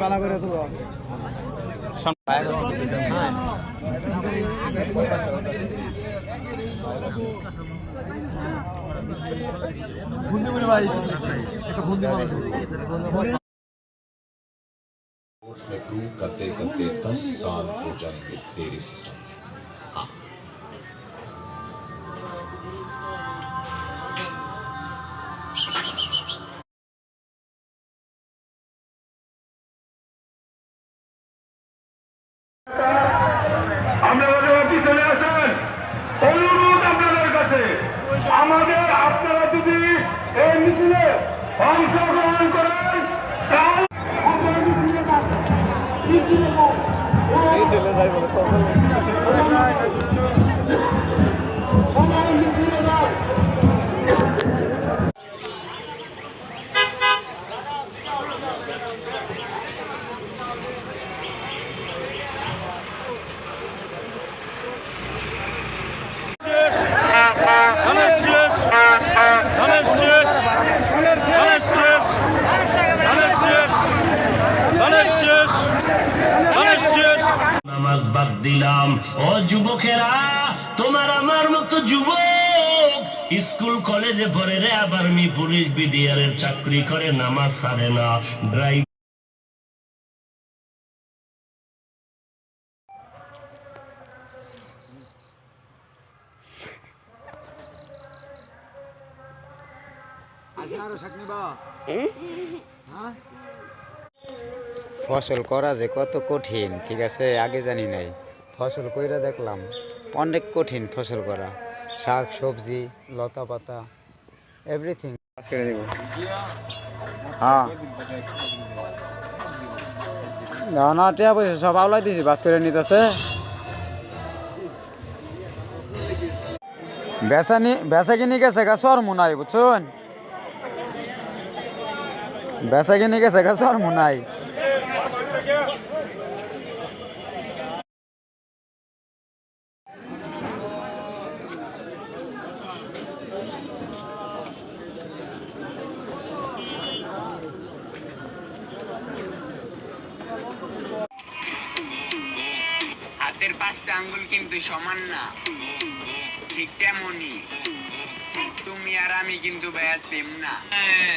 কালা করে তো करते करते 10 साल हो जाएंगे तेरे सिस्टम में। हाँ আপনারা যদি এই মিছিলে অংশগ্রহণ করেন নামাজ বাদ দিলাম। ও যুবকেরা, তোমার আমার মতো যুবক স্কুল কলেজে পড়ে রে, আবার আর্মি পুলিশ বিডিআর এর চাকরি করে, নামাজ ছাড়ে না, ড্রাইভ ফসল করা যে কত কঠিন, ঠিক আছে, আগে জানি নাই, ফসল কইরা দেখলাম অনেক কঠিন ফসল করা, শাক সবজি লতা পাতা এভরিথিং করে দিব। হ্যাঁ না টিয়া পয়সা সব আওলাই দিছি, বাস করে নিতেছে। বেচা কিনি গেছে গা সরমু নাই, বুঝছেন, বেচা কিনি গেছে গা সরমু নাই। হাতের 5টা আঙ্গুল কিন্তু সমান না, ঠিক তেমনই তুমি আর আমি কিন্তু ভাইয়া সেম না।